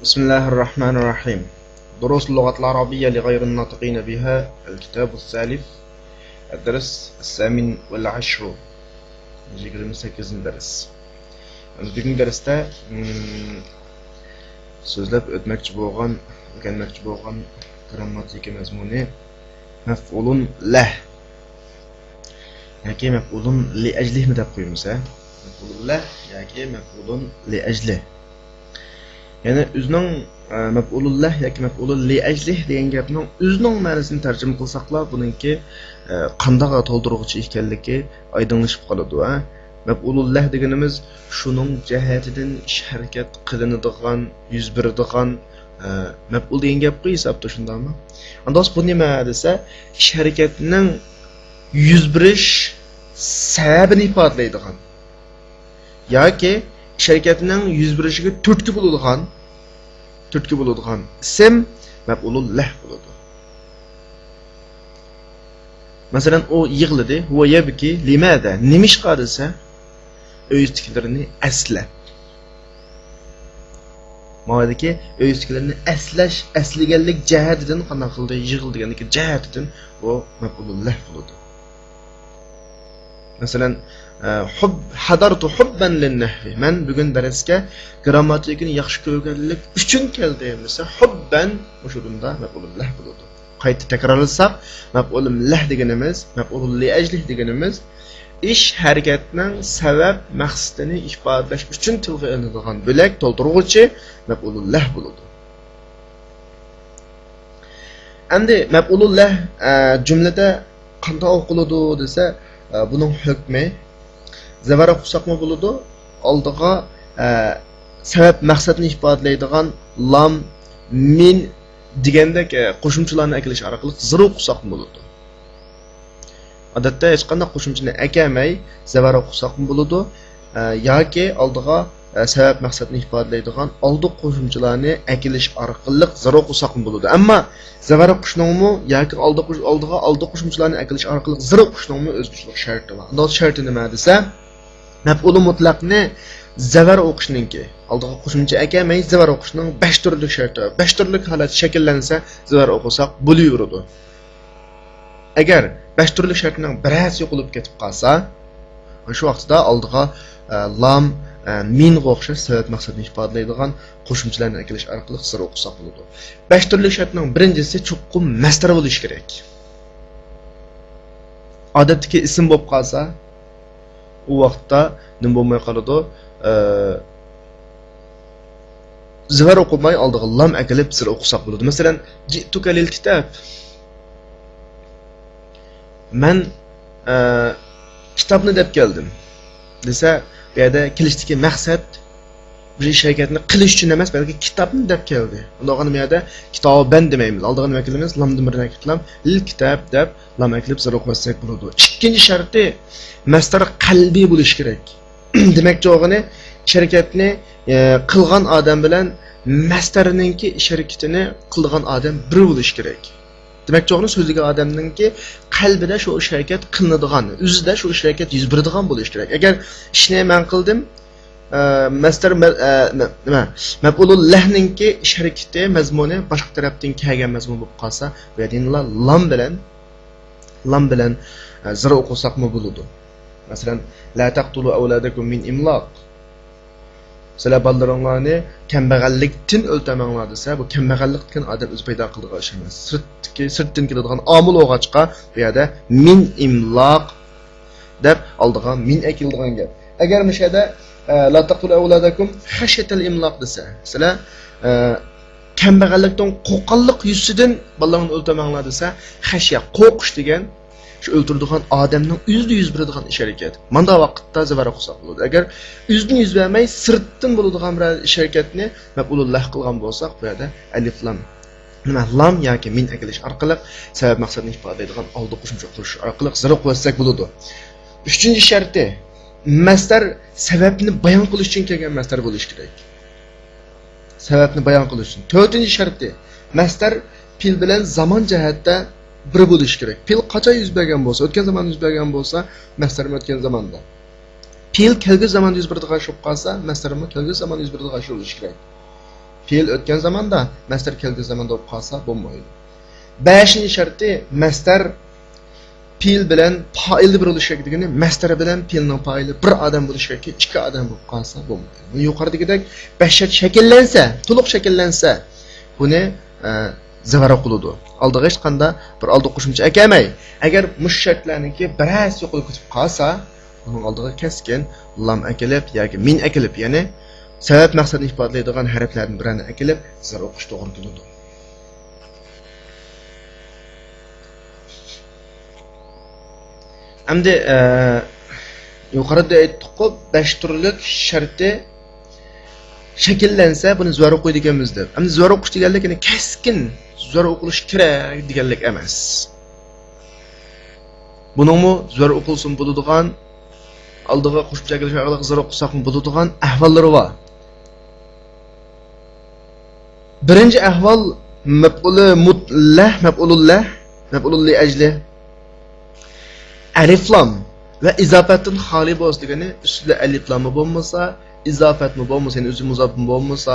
بسم الله الرحمن الرحيم. دروس اللغة العربية لغير الناطقين بها، الكتاب الثالث، الدرس الثامن والعشر. نجي 8 درس. Bugün derste so'zlab o'tmoqchi bo'lgan, o'rganmoqchi bo'lgan grammatika mazmuni maf'ulun lah yoki maf'ulun li ajlihi deb qo'yamiz. Maf'ulun lah yoki maf'ulun li ajlihi. Yani o'zining maf'ulun lah yoki maf'ulun li ajlihi degan gapning o'zining ma'nosini tarjima qilsaqlar, buningki qanday to'ldiruvchi ekanligi oydinlashib qoladi. Maf'ulun lah deganimiz shuning jihatidan ish harakat qilinadigan, yuz beradigan maf'ul degan gapga hisobda shundaymi? Andos bu nima desa, ish harakatining yuz berish sababini ifodalaydigan yoki ish harakatining yuz berishiga turtki bo'ladigan ism maf'ulun lah bo'ladi. Masalan, o yig'ladi, huwa yabki limada, nimishqa desa, o'zliklarini aslab. Ma'nodagi o'zliklarini aslash, asliganlik jihatidan qanday qildi, yig'il deganiki jihatidan o maf'ulun lah bo'ladi. Masalan, hadartu hubban lin-nahvi. Men bugun darsga grammatikani yaxshi ko'rganlik uchun keldim desa, hubban o'shunda maf'ulun lah bo'ladi. Qayta takrorlasak, maf'ulun lah deganimiz, maf'ulun li ajlih deganimiz ish harakatining sabab maqsadini ifodalash uchun tilga ilinadigan bo'lak to'ldiruvchi maf'ulun lah bo'ladi. Endi maf'ulun lah jumlada qanday o'qiladi desa, buning hukmi zavara qusaqma bo'ladi. Oldiga sabab maqsadni ifodalaydigan lam, min degandek qo'shimchalarni akilish orqali ziru qusaqma bo'ladi. Odatda hech qanday qo'shimchani akamay zavara qusaqma bo'ladi yoki oldiga sabab maqsadni ifodalaydigan oldi qo'shimchalarni akilish orqali ziru qusaqma bo'ladi. Ammo zavara qo'shningmi yoki oldi qo'shimchalarni akilish orqali ziru qo'shningmi o'zgarishlik sharti bor. Unda sharti nima desa, maf'ul mutlaqni zavar o'qishninki oldiga qo'shimcha akamay zavar o'qishning 5 turlik sharti. 5 turlik holat shakllansa zavar o'qisak bo'laveradi. Agar 5 turlik shartning birasi yo'qolib ketib qolsa, shu vaqtda oldiga lam, min o'xshash sabab maqsadni ifodalaydigan qo'shimchalarni akilish orqali zavar o'qisak bo'ladi. 5 turlik shartning birinchisi chuqur masdar bo'lishi kerak. Odatdagi ism bo'lib qolsa, u vaqtda nima bo'lmay qoladi? Zavar o'qimay oldiga lam akilib sir o'qisak bo'ladi. Masalan, ji'tuka lil kitab. Men kitobni deb keldim desa, bu yerda kelishdagi maqsad bir ish harakatini qilish uchun emas, balki kitobni deb keldi. Unda nima yerda kitoban demaymiz. Oldiga nima qilamiz? Lamni bilan kitlam, lil kitab deb lam akilib sir o'qisak bo'ladi. Ikkinchi sharti masdar qalbiy bo'lishi kerak. Demakchi o'g'ini harakatni qilgan odam bilan masdarininki harakatini qilgan odam bir bo'lishi kerak. Demakchi o'g'ini so'zlagan odamninki qalbida shu harakat qilinadigan, o'zida shu harakat yuz beradigan bo'lishi kerak. Agar ishni men qildim, masdar nima? Maf'ulul lahninki harakati mazmuni boshqa tarafdan kelgan mazmun bo'lib qolsa, bu yerda lam bilan zir o'qisaqmi bo'ladi. Masalan, la taqtulu awladakum min imlaq. Sizlar bolalarni kambag'allikdan o'ltamanglar desa, bu kambag'allikdan odam o'zi paydo qiladigan ish emas. Sirtdan keladigan omil o'g'achqa bu yerda min imlaq deb oldiga min akiladigan gap. Agar mishada la taqtulu awladakum khashatal imlaq desa, sizlar kambag'allikdan qo'rqqanlik yuzidan bolalarni o'ltamanglar desa, xashya qo'rqish degan shu o'ltiradigan odamning o'zida yuz beradigan ish harakat. Mana vaqtda zavara qilsak bo'ladi. Agar o'zidan yuz bermay sirtdan bo'ladigan bir ish harakatni maf'ulun lah qilgan bo'lsak, bu yerda alif lam nima lam yoki min akilish orqali sabab maqsadni ifodalaydigan oldi qo'shimcha qilish orqali zavara qo'ysak bo'ladi. 3-sharti masdar sababni bayon qilish uchun kelgan masdar bo'lishi kerak. Sababni bayon qilish uchun. 4-sharti masdar fil bilan zamon jihatda bir bo'lishi kerak. Fil qachon yuz bergan bo'lsa, o'tgan zamonda yuz bergan bo'lsa, masdar o'tgan zamonda. Fil kelgusi zamonda yuz beradigan bo'lib qolsa, masdar kelgusi zamonda yuz beradigan bo'lishi kerak. Fe'l o'tgan zamonda, masdar kelgan zamonda bo'lib qolsa bo'lmaydi. 5-chi sharti masdar fe'l bilan fa'ilni bir bo'lishi kerak degani, masdar bilan fe'lning fa'ili bir odam bo'lishi kerak, ikki odam bo'lib qolsa bo'lmaydi. Bu yuqoridagidek 5 shart shakllansa, to'liq shakllansa, buni zavara qiladi. Oldiga hech qanday bir oldi qo'shimcha ekamay. Agar mush shartlarniki biroz yo'qolib ketib qolsa, uning oldiga keskin lam akilib yoki min akilib, ya'ni sabab maqsadni ifodalaydigan harflarning birini akilib, sizlar o'qish to'g'ri keladi. Endi yuqorida aytdik-ku 5 turlik sharti shakllansa buni zo'r o'qiydi ekanmiz deb. Endi zo'r o'qish deganlik ya'ni keskin zo'r o'qilish kerak deganlik emas. Buningmi zo'r o'qilsin bo'ladigan, oldiga qo'shimcha kelishga zo'r o'qisaqmi bo'ladigan ahvollari bor. Birinchi ahvol maf'uli mutlah, maf'ulullah, maf'ulul li ajli alif lam ve izafatın hali boz degani üstüde alif lamı bo'lmasa, izafat mı bo'lmasa, yani o'zi muzaf mı bo'lmasa,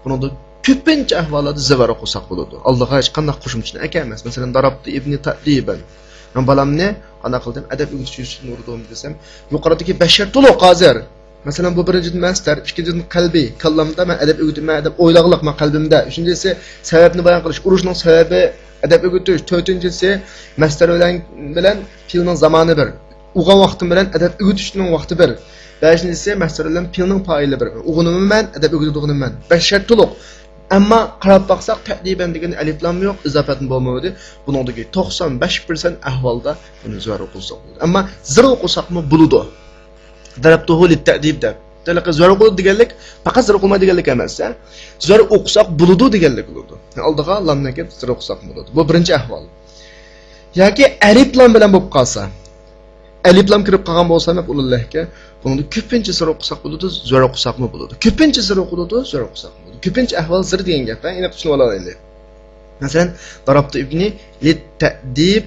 bunda ko'pincha ahvollarda zavara qo'shaq bo'ladi. Allohga hech qanday qo'shimchani emas. Masalan, darabti ibni ta'diban. Men balamni ana qildim, adab o'rgatishni urdim desam, yuqoridagi bashar to'liq hozir. Masalan, bu birinchi masdar, ikkinchisi qalbiy. Kallamda men adab o'rgatma, adab o'ylaqliq men qalbimda. Uchinchisi sababni bayon qilish, urushning sababi adab o'rgatish. To'rtinchisi masdar bilan fe'lning zamoni bir. Uğan vaqtim bilan adab o'rgatishning vaqti bir. Beshinchisi masdar bilan fe'lning fa'ili bir. Uğunimni men adab o'rgatadiganim men. Bashar to'liq. Ammo qarab baqsaq ta'diban degan alif lam yo'q, izofatni bo'lmaydi. Buningdagi 95% ahvolda buni zo'r o'qilsa bo'ladi. Ammo zir o'qisaqmi bo'ladi. Darabtuhu lit-ta'dib deb. Talaqa zo'r o'qiladi deganlik faqat zo'r o'qilmaydi deganlik emas, ha. Zo'r o'qisaq bo'ladi deganlik bo'ladi. Oldiga lamni kelib zo'r o'qisaq bo'ladi. Bu birinchi ahvol. Yoki alif lam bilan bo'lib qolsa, alif lam kirib qolgan bo'lsa, maf'ulullahga buni ko'pincha zo'r o'qisaq bo'ladi, zo'r o'qisaqmi bo'ladi. Ko'pincha zo'r o'qiladi, zo'r o'qisaq bo'ladi. Ko'pincha ahvol zir degan gap, aniq tushunib olaylik. Masalan, darabtu ibni lit-ta'dib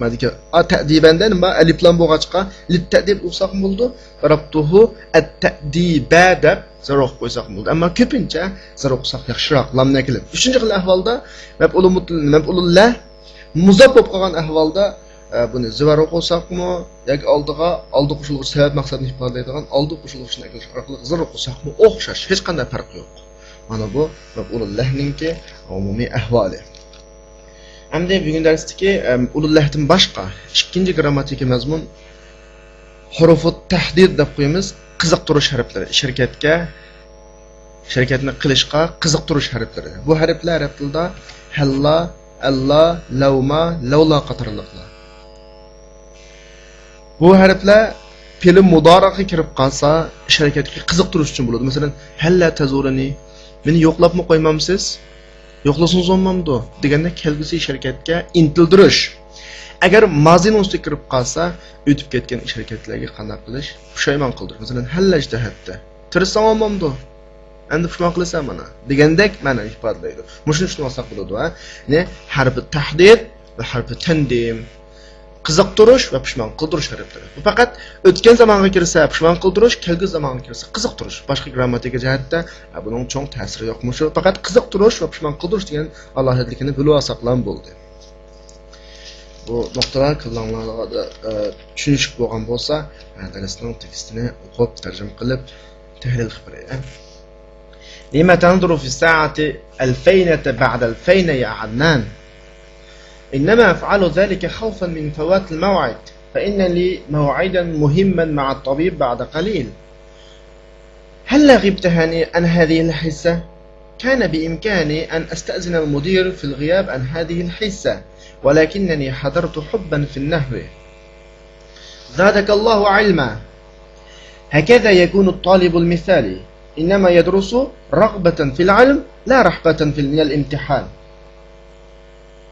madika ta'dibanda nima alif lam bo'lg'achqa lit-ta'dib o'qisaq bo'ldi. Darabtuhu at-ta'diba deb zo'r o'qib qo'ysaq bo'ldi. Ammo ko'pincha zo'r o'qisaq yaxshiroq lamni kelib. Uchinchi xil ahvolda maf'ulullah muzaf bo'lib qolgan ahvolda buni zo'r o'qisaqmi yoki oldi qo'shilg'ich sabab maqsadni ifodalaydigan oldi qo'shilg'ichni orqali zo'r o'qisaqmi o'xshash, hech qanday farq yo'q. Mana bu maf'ulullahninki umumiy ahvoli. Endi bugun darsdagi ulullahdan boshqa ikkinchi grammatik mazmun hurufut tahdid deb qo'yamiz, qiziqtirish harflari. Harakatni qilishga qiziqtirish harflari. Bu harflar arab tilida halla, alla, lauma, laula qatorliqlar. Bu harflar fe'l mudoriga kirib qolsa, harakatga qiziqtirish uchun bo'ladi. Masalan, halla tazurani, meni yo'qlabmi qo'ymamsiz? Yo'qlasangiz olmamdi deganda kelgusi harakatga intildirish. Agar mazin ustiga kirib qolsa, o'tib ketgan harakatlarga qanday qilish? Pushaymon qildir. Masalan, hallajdahatda. Tirsam olmamdi. Endi pushmon qilasan mana. Degandek ma'no ifodalaydi. Mushuni tushunib olsak bo'ladi, ha? Ne harfi tahdid va harfi tandim. Qiziqtirish va pushmon qildirish harflari. Bu faqat o'tgan zamonga kirsa pushmon qildirish, kelgusi zamonga kirsa qiziqtirish. Boshqa grammatika jihatda buning cho'ng ta'siri yo'qmi shu? Faqat qiziqtirish va pushmon qildirish degan alohidlikni bilib olsaqlar bo'ldi. Bu nuqtalar qilganlarga tushunish bo'lgan bo'lsa, darsning tekstini o'qib, tarjima qilib, tahlil qilib beraylik. Lima tanzuru fi sa'ati 2000 ba'da 2000 ya Adnan. إنما أفعل ذلك خوفا من فوات الموعد فإن لي موعدا مهما مع الطبيب بعد قليل. هل غبت عن هذه الحصة؟ كان بإمكاني أن أستأذن المدير في الغياب عن هذه الحصة ولكنني حضرت حبا في النحو. زادك الله علما. هكذا يكون الطالب المثالي، إنما يدرس رغبة في العلم لا رحبة في الامتحان.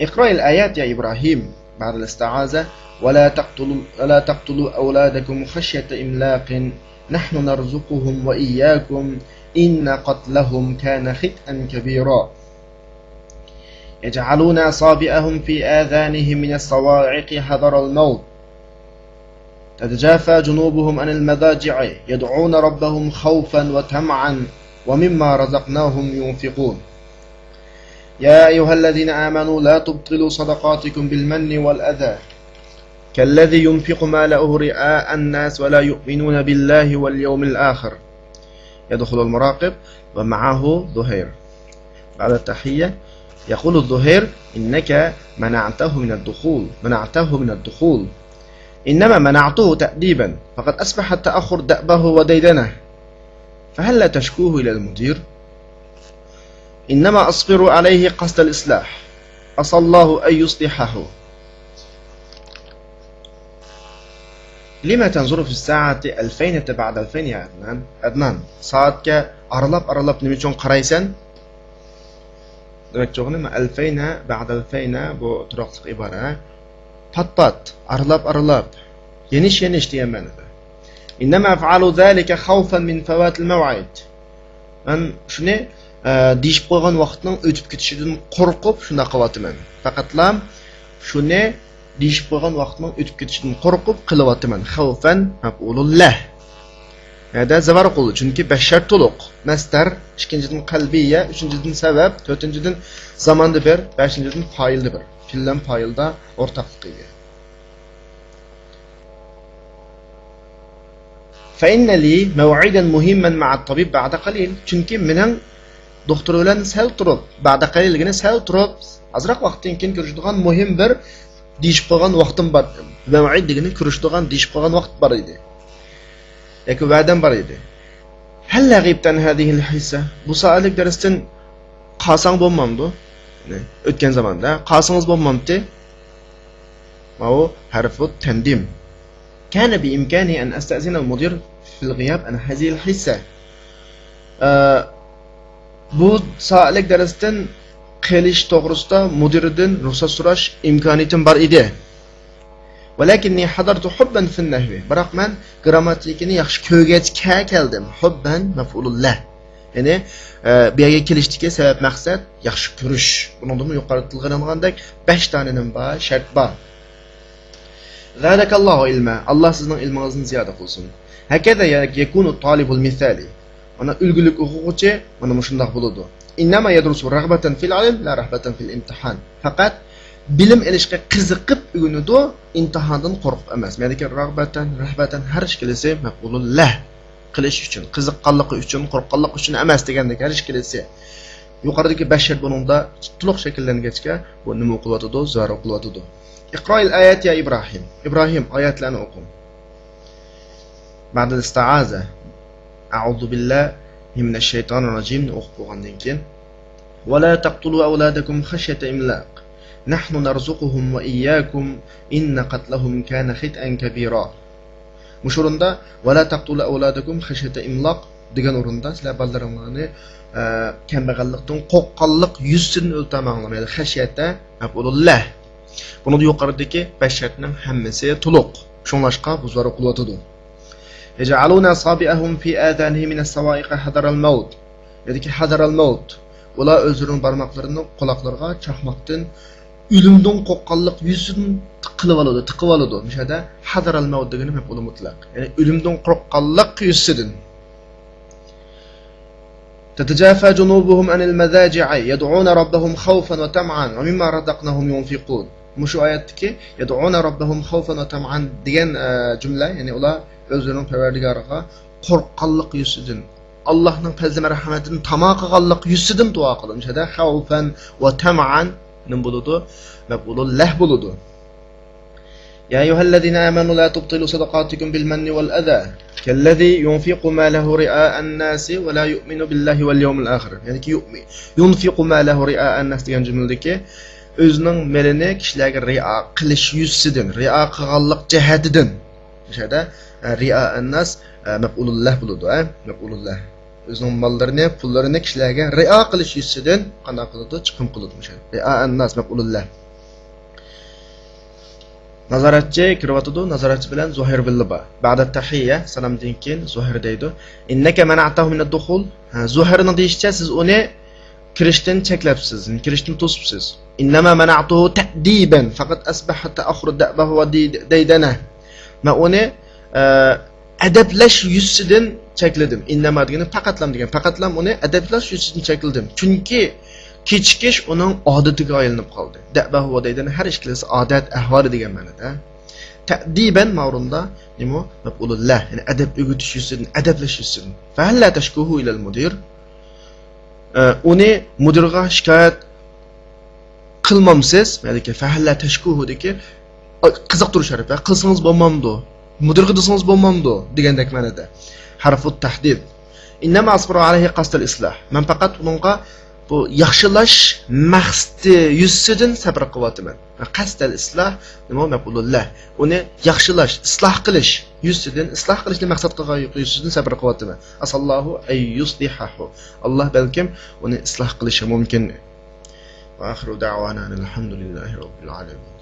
اقرأ الآيات يا إبراهيم بعد الاستعاذة. ولا تقتلوا أولادكم خشية إملاق نحن نرزقهم وإياكم إن قتلهم كان خطأ كبيرا. يجعلون أصابعهم في آذانهم من الصواعق حذر الموت تتجافى جنوبهم عن المضاجع يدعون ربهم خوفا وطمعا ومما رزقناهم ينفقون يا أيها الذين آمنوا لا تبطلوا صدقاتكم بالمن والأذى كالذي ينفق ماله رئاء الناس ولا يؤمنون بالله واليوم الآخر يدخل المراقب ومعه ظهير. بعد التحية يقول الظهير إنك منعته من الدخول إنما منعته تأديبا فقد أصبح التأخر دأبه وديدنه فهل لا تشكوه إلى المدير إنما أصبر عليه قصد الإصلاح أسأل الله أن يصلحه لما تنظر في الساعة 2000 بعد 2000 يا أدنان ساعتك أرلاب نميشون قريسان demek çoğunu 2000 بعد 2000 bu turaqlıq ibara pat aralab yeniş deyə mənada İnnema af'alu zalika khawfan min fawat al-maw'id mən şunu deyib qoyğan vaxtның ötüb ketişindən qorxub şuna qılatıman faqatlam şunu deyib qoyğan vaxtның ötüb ketişindən qorxub qılatıman khawfan maf'ulullah hada zavar qulu çünki bashar tuluq masdar ikinjidan qalbiyya üçüncüdən səbəb dördüncüdən zamandı bir beşincidən fa'ildi bir fillan fa'ilda ortaqlıq ega فإن لي موعدا مهما مع الطبيب بعد قليل çünki mening doktor bilan sal turib بعد قليل gina sal turib azroq vaqtdan keyin ko'rishadigan muhim bir deyib qo'ygan vaqtim bor mav'id degani ko'rishadigan deyib qo'ygan vaqt bor edi yoki va'dam bor edi halla g'ibtan hadhihi al-hissa bu soatlik darsdan qolsang bo'lmamdi o'tgan zamonda qolsangiz bo'lmamdi bu harfu tandim كان بإمكاني أن أستأذن المدير في الغياب عن هذه الحصة. Bu saatlik dersden qilish to'g'risida mudirdan ruxsat so'rash imkoniyatim bor edi. Walakinni hadartu hubban fi an-nahwi. Biroq men grammatikani yaxshi ko'rgachga keldim. Hubban maf'ulullah. Ya'ni bu yerga kelishdagi sabab maqsad yaxshi ko'rish. Bundan yuqori tilg'anagandek 5 tanenin bor, shart bor. Zadakallahu ilma. Allah sizning ilmingizni ziyoda qilsin. Hakaza yakunu talibul misali. Ana ulgulik o'quvchi mana shunday bo'ladi. Innama yadrusu raghbatan fil ilm la rahbatan fil imtihan. Faqat bilim elishga qiziqib o'rganadi, imtihondan qo'rqib emas. Meniki rahbatan har ishkilisi maf'ulullah qilish uchun, qiziqqanligi uchun, qo'rqqanligi uchun emas degandek har ishkilisi. Yuqoridagi bashar buningda to'liq shakllangachga bu nima qilyotdi? Zarur qilyotdi. اقرأ الآيات يا إبراهيم. إبراهيم آيات لنا أقوم. بعد الاستعاذة أعوذ بالله من الشيطان الرجيم أخبر عندكين ولا تقتلوا أولادكم خشية إملاق نحن نرزقهم وإياكم إن قتلهم كان خطأ كبيرا. مشورندا ولا تقتلوا أولادكم خشية إملاق degan o'rinda sizlar bolalarni kambag'allikdan qo'rqqanlik yuzsidan o'ltamanlar. Xashiyata maf'ulullah. Bunu da yuqoridagi basharning hammasi to'liq. Shunlashqa bu zarur qilyotdi. Yaj'aluna sabi'ahum fi adanihi min as-sawa'iq hadar al-maut. Ya'ni hadar al-maut. Ular o'zlarining barmoqlarini quloqlarga chaqmoqdan o'limdan qo'rqqanlik yuzidan tiqib oladi. Mishada hadar al-maut degani maf'ul mutlaq. Ya'ni o'limdan qo'rqqanlik yuzidan. تتجافى جنوبهم عن المضاجع يدعون ربهم خوفا وطمعا ومما رزقناهم ينفقون. Mushu oyatdagi yad'una robbahum xawfan va tam'an degan jumla, ya'ni ular o'zlarining Parvardigoriga qo'rqqanlik yuzidan, Allohning fazl marhamatidan tamo qilganlik yuzidan duo qilishadi. Xawfan va tam'an nim bo'ladi? Maf'ulullah bo'ladi. Ya ayyuhallazina amanu la tubtilu sadaqatikum bil manni wal adha kalladhi yunfiqu malahu ri'a an-nasi wa la yu'minu billahi wal yawmil akhir. Ya'ni ki yunfiqu malahu ri'a an-nas degan jumladagi o'zining melini kishilarga riyo qilish yuzidan, riyo qilganlik jihatidan. O'shada riyo an-nas maf'ulullah bo'ladi, maf'ulullah. O'zining mollarini, pullarini kishilarga riyo qilish yuzidan qanday qiladi? Chiqim qiladi o'sha. Riyo an-nas maf'ulullah. Nazoratchi kiryotdi, nazoratchi bilan Zuhair billiba. Ba'da tahiyya, salomdan keyin Zuhair deydi: "Innaka mana'tahu min ad-dukhul." Zuhairning deyishicha siz uni kirishdan cheklabsiz, kirishdan to'sibsiz. Innama mana'tuhu ta'diban, faqat asbaha ta'akhur da'bahu wa daydana. Ma uni adablash yuzidan chekladim. Innama degani faqatlam degan. Faqatlam uni adablash uchun chekladim. Chunki kechikish uning odatiga aylanib qoldi. Da'ba huwa deydi har ishkilasi odat, ahvoli degan ma'noda. Ta'diban ma'runda nima? Maf'ulullah, ya'ni adab o'g'itish uchun, adablash uchun. Fa hal la tashkuhu ila al-mudir. Uni mudirga shikoyat qilmamsiz, balki fa hal la tashkuhu deki qiziqtirish harafi. Qilsangiz bo'lmamdi. Mudirga desangiz bo'lmamdi degandek ma'noda. Harfut tahdid. Innama asbaru alayhi qasd al-islah. Men faqat uningga bu yaxshilash maqsadi yuzidan sabr qilyapman. Qasd al-islah nima maqulullah. Uni yaxshilash, isloh qilish yuzidan isloh qilishni maqsad qilgan yuzidan sabr qilyapman. Asallahu ay yuslihahu. Alloh balkim uni isloh qilishi mumkin. Va axiru da'wana alhamdulillahi robbil alamin.